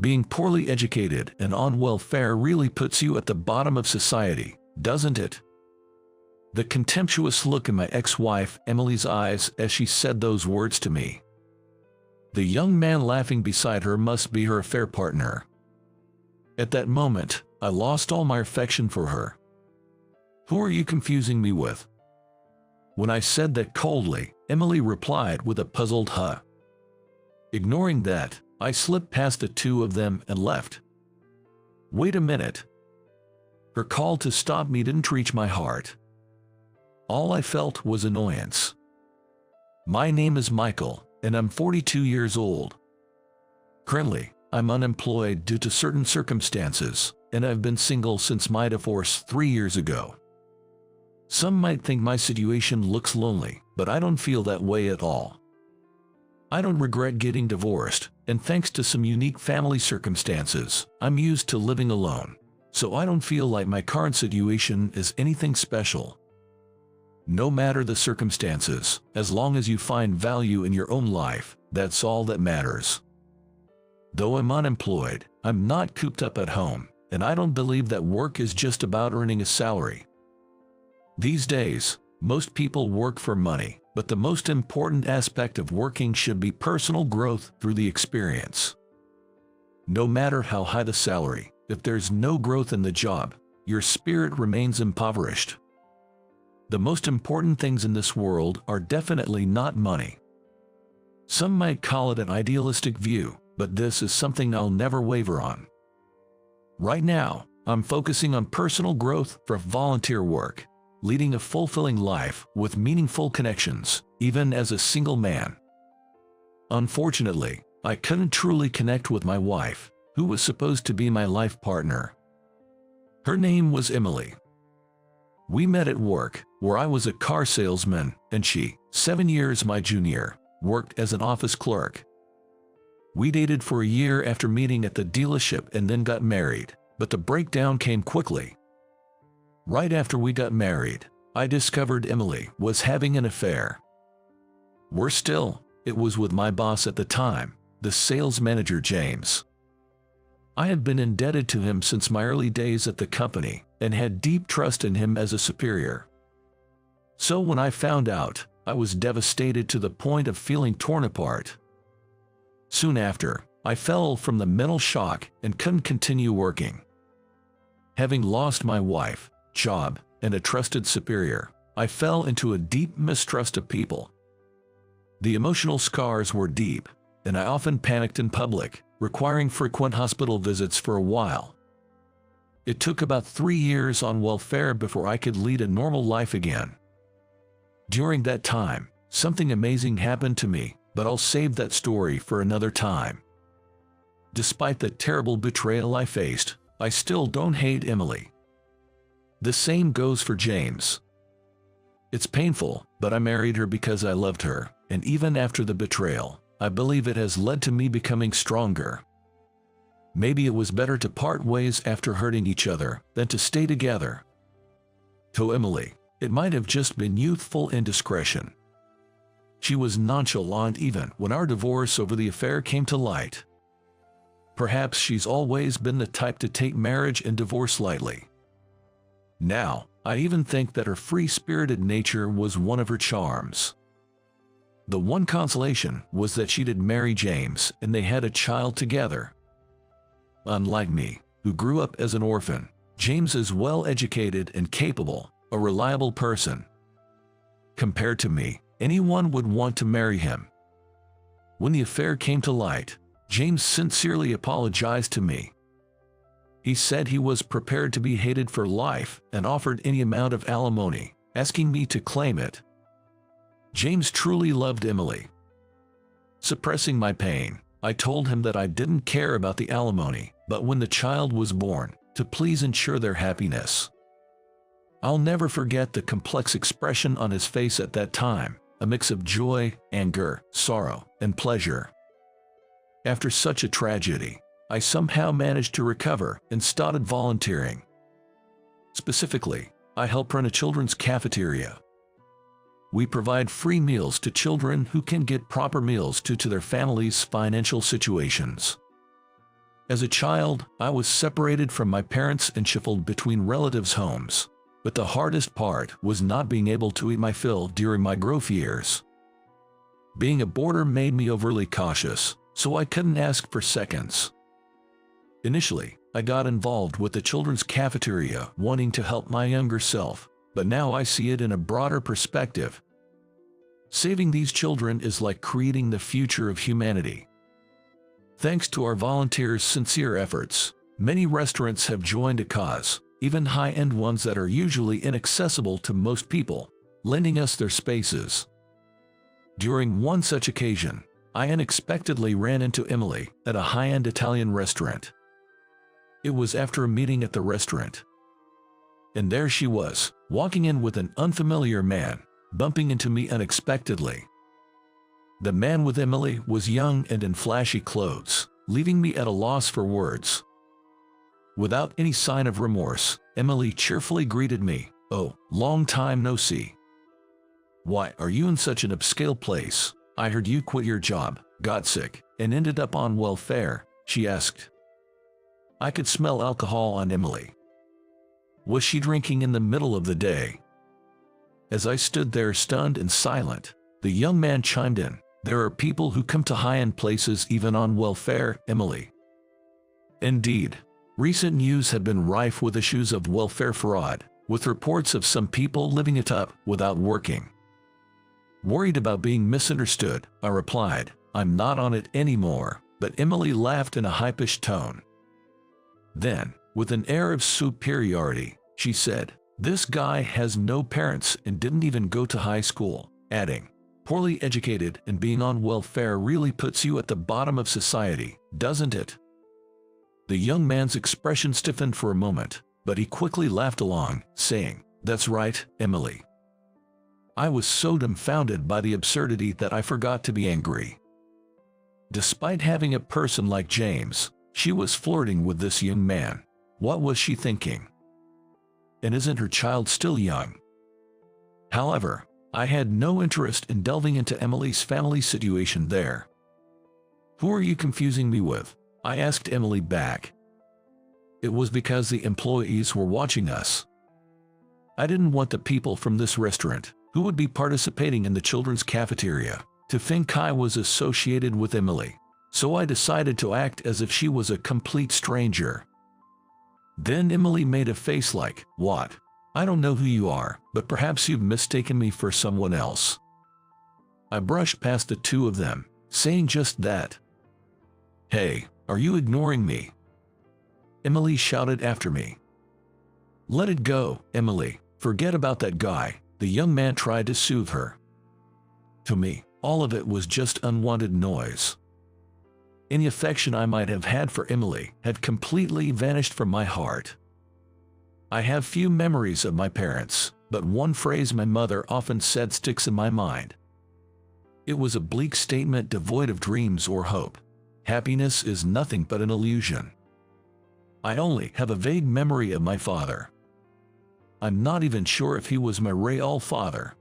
Being poorly educated and on welfare really puts you at the bottom of society, doesn't it? The contemptuous look in my ex-wife Emily's eyes as she said those words to me. The young man laughing beside her must be her affair partner. At that moment, I lost all my affection for her. Who are you confusing me with? When I said that coldly, Emily replied with a puzzled huh. Ignoring that, I slipped past the two of them and left. Wait a minute. Her call to stop me didn't reach my heart. All I felt was annoyance. My name is Michael, and I'm 42 years old. Currently, I'm unemployed due to certain circumstances, and I've been single since my divorce 3 years ago. Some might think my situation looks lonely, but I don't feel that way at all. I don't regret getting divorced, and thanks to some unique family circumstances, I'm used to living alone, so I don't feel like my current situation is anything special. No matter the circumstances, as long as you find value in your own life, that's all that matters. Though I'm unemployed, I'm not cooped up at home, and I don't believe that work is just about earning a salary. These days, most people work for money, but the most important aspect of working should be personal growth through the experience. No matter how high the salary, if there's no growth in the job, your spirit remains impoverished. The most important things in this world are definitely not money. Some might call it an idealistic view, but this is something I'll never waver on. Right now, I'm focusing on personal growth for volunteer work, leading a fulfilling life with meaningful connections, even as a single man. Unfortunately, I couldn't truly connect with my wife, who was supposed to be my life partner. Her name was Emily. We met at work, where I was a car salesman, and she, 7 years my junior, worked as an office clerk. We dated for a year after meeting at the dealership and then got married, but the breakdown came quickly. Right after we got married, I discovered Emily was having an affair. Worse still, it was with my boss at the time, the sales manager James. I had been indebted to him since my early days at the company and had deep trust in him as a superior. So when I found out, I was devastated to the point of feeling torn apart. Soon after, I fell from the mental shock and couldn't continue working. Having lost my wife, job, and a trusted superior, I fell into a deep mistrust of people. The emotional scars were deep, and I often panicked in public, requiring frequent hospital visits for a while. It took about 3 years on welfare before I could lead a normal life again. During that time, something amazing happened to me, but I'll save that story for another time. Despite the terrible betrayal I faced, I still don't hate Emily. The same goes for James. It's painful, but I married her because I loved her, and even after the betrayal, I believe it has led to me becoming stronger. Maybe it was better to part ways after hurting each other than to stay together. To Emily, it might have just been youthful indiscretion. She was nonchalant even when our divorce over the affair came to light. Perhaps she's always been the type to take marriage and divorce lightly. Now, I even think that her free-spirited nature was one of her charms. The one consolation was that she did marry James and they had a child together. Unlike me, who grew up as an orphan, James is well-educated and capable, a reliable person. Compared to me, anyone would want to marry him. When the affair came to light, James sincerely apologized to me. He said he was prepared to be hated for life and offered any amount of alimony, asking me to claim it. James truly loved Emily. Suppressing my pain, I told him that I didn't care about the alimony, but when the child was born, to please ensure their happiness. I'll never forget the complex expression on his face at that time, a mix of joy, anger, sorrow, and pleasure. After such a tragedy, I somehow managed to recover and started volunteering. Specifically, I help run a children's cafeteria. We provide free meals to children who can get proper meals due to their families' financial situations. As a child, I was separated from my parents and shuffled between relatives' homes. But the hardest part was not being able to eat my fill during my growth years. Being a boarder made me overly cautious, so I couldn't ask for seconds. Initially, I got involved with the children's cafeteria, wanting to help my younger self, but now I see it in a broader perspective. Saving these children is like creating the future of humanity. Thanks to our volunteers' sincere efforts, many restaurants have joined a cause, even high-end ones that are usually inaccessible to most people, lending us their spaces. During one such occasion, I unexpectedly ran into Emily at a high-end Italian restaurant. It was after a meeting at the restaurant. And there she was, walking in with an unfamiliar man, bumping into me unexpectedly. The man with Emily was young and in flashy clothes, leaving me at a loss for words. Without any sign of remorse, Emily cheerfully greeted me. "Oh, long time no see. Why are you in such an upscale place? I heard you quit your job, got sick, and ended up on welfare," she asked. I could smell alcohol on Emily. Was she drinking in the middle of the day? As I stood there stunned and silent, the young man chimed in. "There are people who come to high-end places even on welfare, Emily." Indeed, recent news had been rife with issues of welfare fraud, with reports of some people living it up without working. Worried about being misunderstood, I replied, "I'm not on it anymore," but Emily laughed in a high-pitched tone. Then, with an air of superiority, she said, "This guy has no parents and didn't even go to high school," adding, "Poorly educated and being on welfare really puts you at the bottom of society, doesn't it?" The young man's expression stiffened for a moment, but he quickly laughed along, saying, "That's right, Emily." I was so dumbfounded by the absurdity that I forgot to be angry. Despite having a person like James, she was flirting with this young man. What was she thinking? And isn't her child still young? However, I had no interest in delving into Emily's family situation there. "Who are you confusing me with?" I asked Emily back. It was because the employees were watching us. I didn't want the people from this restaurant, who would be participating in the children's cafeteria, to think I was associated with Emily, so I decided to act as if she was a complete stranger. Then Emily made a face like, "What? I don't know who you are, but perhaps you've mistaken me for someone else." I brushed past the two of them, saying just that. "Hey, are you ignoring me?" Emily shouted after me. "Let it go, Emily. Forget about that guy," the young man tried to soothe her. To me, all of it was just unwanted noise. Any affection I might have had for Emily had completely vanished from my heart. I have few memories of my parents, but one phrase my mother often said sticks in my mind. It was a bleak statement devoid of dreams or hope. "Happiness is nothing but an illusion." I only have a vague memory of my father. I'm not even sure if he was my real father.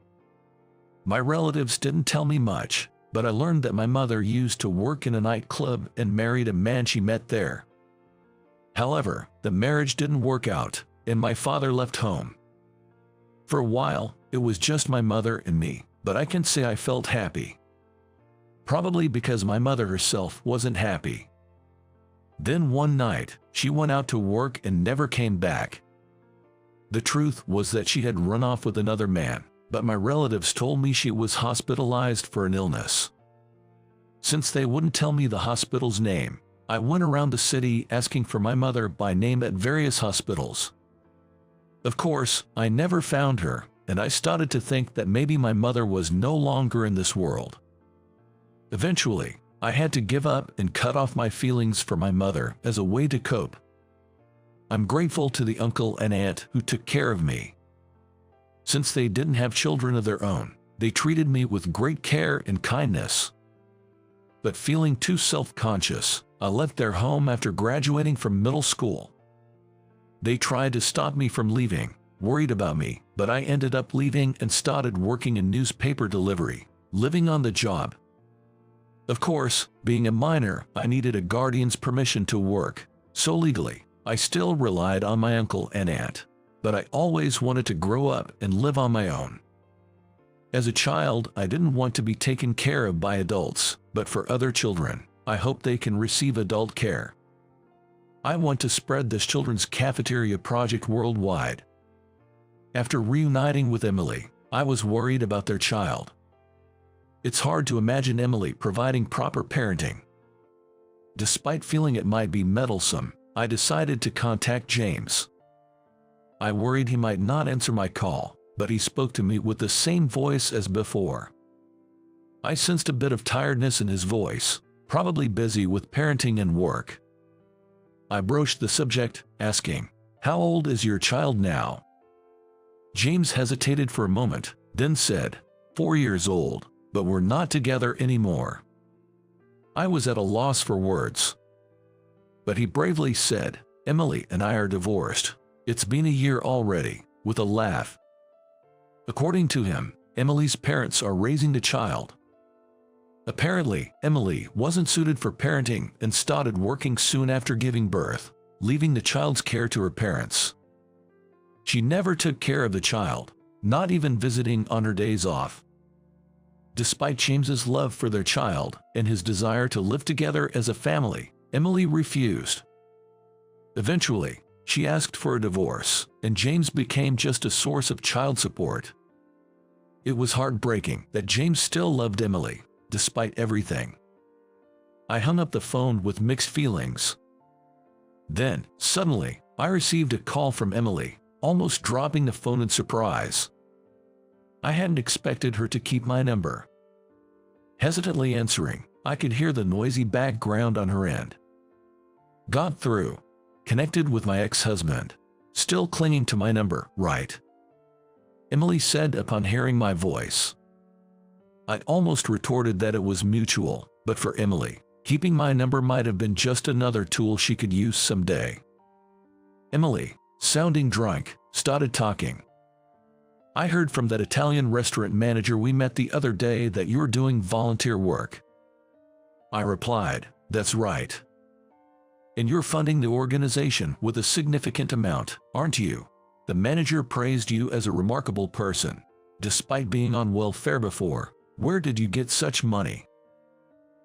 My relatives didn't tell me much, but I learned that my mother used to work in a nightclub and married a man she met there. However, the marriage didn't work out, and my father left home. For a while, it was just my mother and me, but I can say I felt happy. Probably because my mother herself wasn't happy. Then one night, she went out to work and never came back. The truth was that she had run off with another man, but my relatives told me she was hospitalized for an illness. Since they wouldn't tell me the hospital's name, I went around the city asking for my mother by name at various hospitals. Of course, I never found her, and I started to think that maybe my mother was no longer in this world. Eventually, I had to give up and cut off my feelings for my mother as a way to cope. I'm grateful to the uncle and aunt who took care of me. Since they didn't have children of their own, they treated me with great care and kindness. But feeling too self-conscious, I left their home after graduating from middle school. They tried to stop me from leaving, worried about me, but I ended up leaving and started working in newspaper delivery, living on the job. Of course, being a minor, I needed a guardian's permission to work, so legally, I still relied on my uncle and aunt. But I always wanted to grow up and live on my own. As a child, I didn't want to be taken care of by adults, but for other children, I hope they can receive adult care. I want to spread this children's cafeteria project worldwide. After reuniting with Emily, I was worried about their child. It's hard to imagine Emily providing proper parenting. Despite feeling it might be meddlesome, I decided to contact James. I worried he might not answer my call, but he spoke to me with the same voice as before. I sensed a bit of tiredness in his voice, probably busy with parenting and work. I broached the subject, asking, "How old is your child now?" James hesitated for a moment, then said, 4 years old, but we're not together anymore. I was at a loss for words. But he bravely said, "Emily and I are divorced. It's been a year already," with a laugh. According to him, Emily's parents are raising the child. Apparently, Emily wasn't suited for parenting and started working soon after giving birth, leaving the child's care to her parents. She never took care of the child, not even visiting on her days off. Despite James's love for their child and his desire to live together as a family, Emily refused. Eventually, she asked for a divorce, and James became just a source of child support. It was heartbreaking that James still loved Emily, despite everything. I hung up the phone with mixed feelings. Then, suddenly, I received a call from Emily, almost dropping the phone in surprise. I hadn't expected her to keep my number. Hesitantly answering, I could hear the noisy background on her end. Got through. Connected with my ex-husband. Still clinging to my number, right? Emily said upon hearing my voice. I almost retorted that it was mutual, but for Emily, keeping my number might have been just another tool she could use someday. Emily, sounding drunk, started talking. "I heard from that Italian restaurant manager we met the other day that you're doing volunteer work." I replied, "That's right. And you're funding the organization with a significant amount, aren't you?" The manager praised you as a remarkable person. Despite being on welfare before, where did you get such money?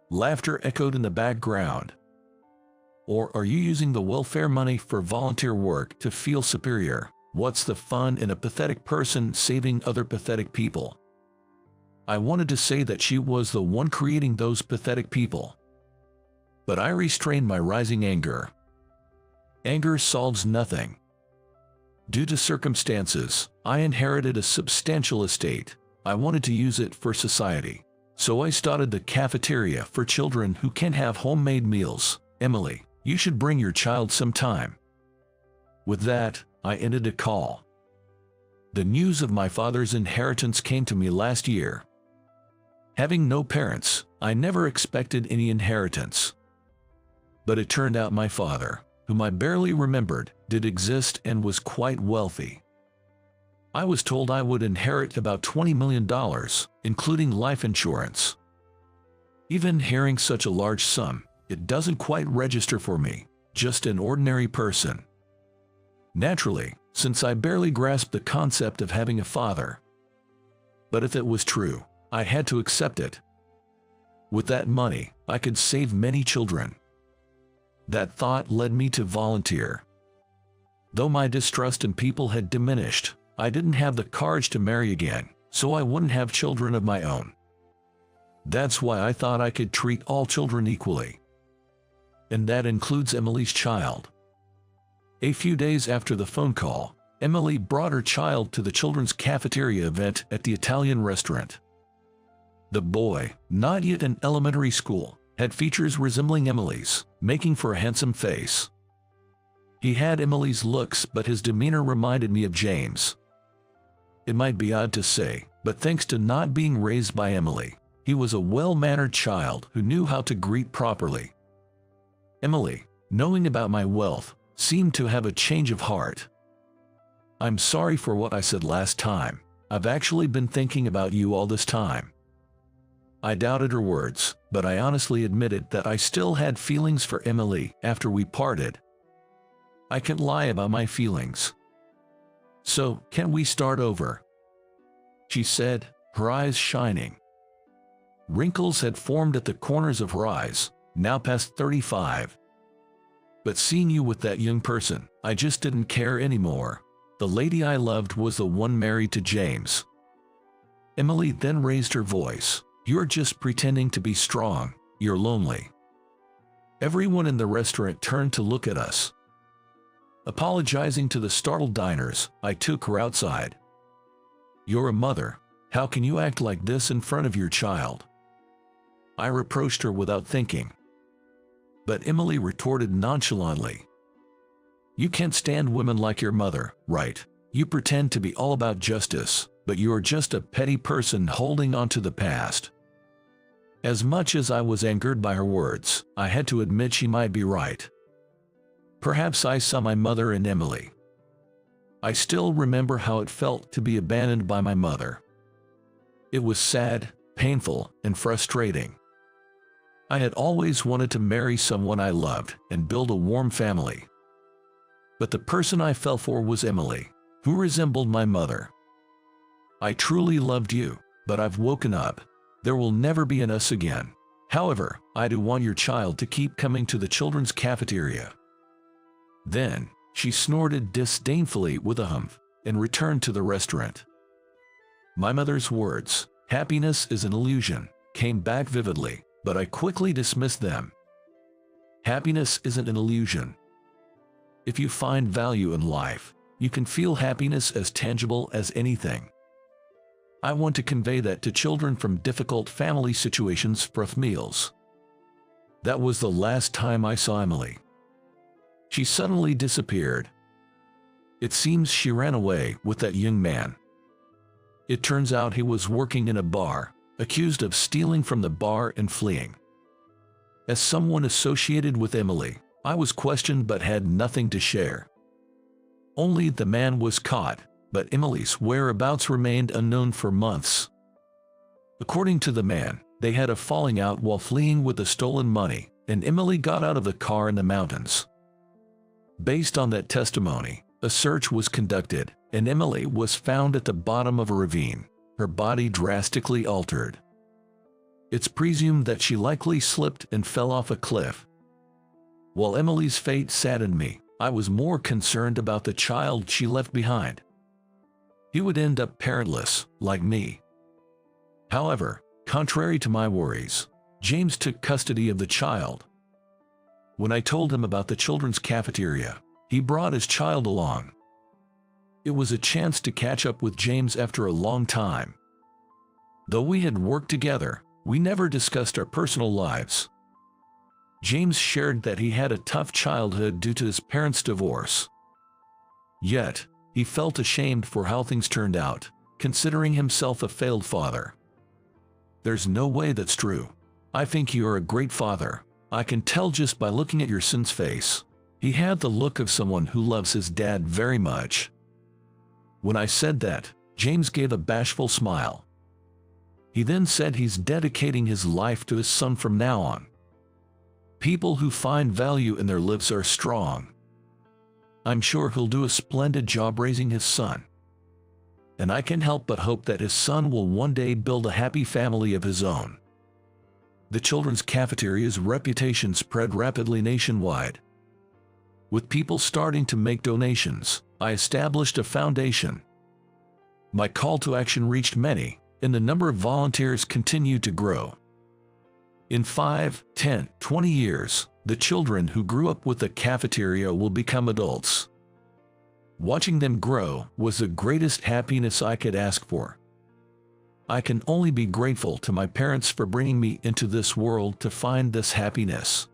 Laughter echoed in the background. Or are you using the welfare money for volunteer work to feel superior? What's the fun in a pathetic person saving other pathetic people? I wanted to say that she was the one creating those pathetic people. But I restrained my rising anger. Anger solves nothing. Due to circumstances, I inherited a substantial estate. I wanted to use it for society. So I started the cafeteria for children who can't have homemade meals. Emily, you should bring your child sometime. With that, I ended the call. The news of my father's inheritance came to me last year. Having no parents, I never expected any inheritance. But it turned out my father, whom I barely remembered, did exist and was quite wealthy. I was told I would inherit about $20 million, including life insurance. Even hearing such a large sum, it doesn't quite register for me, just an ordinary person. Naturally, since I barely grasped the concept of having a father. But if it was true, I had to accept it. With that money, I could save many children. That thought led me to volunteer. Though my distrust in people had diminished, I didn't have the courage to marry again, so I wouldn't have children of my own. That's why I thought I could treat all children equally. And that includes Emily's child. A few days after the phone call, Emily brought her child to the children's cafeteria event at the Italian restaurant. The boy, not yet in elementary school, had features resembling Emily's, making for a handsome face. He had Emily's looks, but his demeanor reminded me of James. It might be odd to say, but thanks to not being raised by Emily, he was a well-mannered child who knew how to greet properly. Emily, knowing about my wealth, seemed to have a change of heart. "I'm sorry for what I said last time. I've actually been thinking about you all this time." I doubted her words, but I honestly admitted that I still had feelings for Emily after we parted. I can't lie about my feelings. So, can we start over? She said, her eyes shining. Wrinkles had formed at the corners of her eyes, now past 35. But seeing you with that young person, I just didn't care anymore. The lady I loved was the one married to James. Emily then raised her voice. You're just pretending to be strong. You're lonely. Everyone in the restaurant turned to look at us. Apologizing to the startled diners, I took her outside. You're a mother. How can you act like this in front of your child? I reproached her without thinking. But Emily retorted nonchalantly. You can't stand women like your mother, right? You pretend to be all about justice, but you're just a petty person holding on to the past. As much as I was angered by her words, I had to admit she might be right. Perhaps I saw my mother in Emily. I still remember how it felt to be abandoned by my mother. It was sad, painful, and frustrating. I had always wanted to marry someone I loved and build a warm family. But the person I fell for was Emily, who resembled my mother. I truly loved you, but I've woken up. There will never be an us again. However, I do want your child to keep coming to the children's cafeteria. Then, she snorted disdainfully with a humph and returned to the restaurant. My mother's words, happiness is an illusion, came back vividly, but I quickly dismissed them. Happiness isn't an illusion. If you find value in life, you can feel happiness as tangible as anything. I want to convey that to children from difficult family situations for meals. That was the last time I saw Emily. She suddenly disappeared. It seems she ran away with that young man. It turns out he was working in a bar, accused of stealing from the bar and fleeing. As someone associated with Emily, I was questioned but had nothing to share. Only the man was caught, but Emily's whereabouts remained unknown for months. According to the man, they had a falling out while fleeing with the stolen money, and Emily got out of the car in the mountains. Based on that testimony, a search was conducted, and Emily was found at the bottom of a ravine, her body drastically altered. It's presumed that she likely slipped and fell off a cliff. While Emily's fate saddened me, I was more concerned about the child she left behind. He would end up parentless, like me. However, contrary to my worries, James took custody of the child. When I told him about the children's cafeteria, he brought his child along. It was a chance to catch up with James after a long time. Though we had worked together, we never discussed our personal lives. James shared that he had a tough childhood due to his parents' divorce. Yet, he felt ashamed for how things turned out, considering himself a failed father. There's no way that's true. I think you are a great father. I can tell just by looking at your son's face. He had the look of someone who loves his dad very much. When I said that, James gave a bashful smile. He then said he's dedicating his life to his son from now on. People who find value in their lives are strong. I'm sure he'll do a splendid job raising his son. And I can't help but hope that his son will one day build a happy family of his own. The children's cafeteria's reputation spread rapidly nationwide. With people starting to make donations, I established a foundation. My call to action reached many, and the number of volunteers continued to grow. In 5, 10, 20 years, the children who grew up with the cafeteria will become adults. Watching them grow was the greatest happiness I could ask for. I can only be grateful to my parents for bringing me into this world to find this happiness.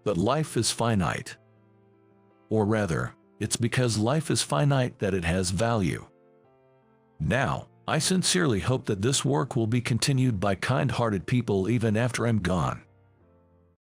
But life is finite. Or rather, it's because life is finite that it has value. Now, I sincerely hope that this work will be continued by kind-hearted people even after I'm gone.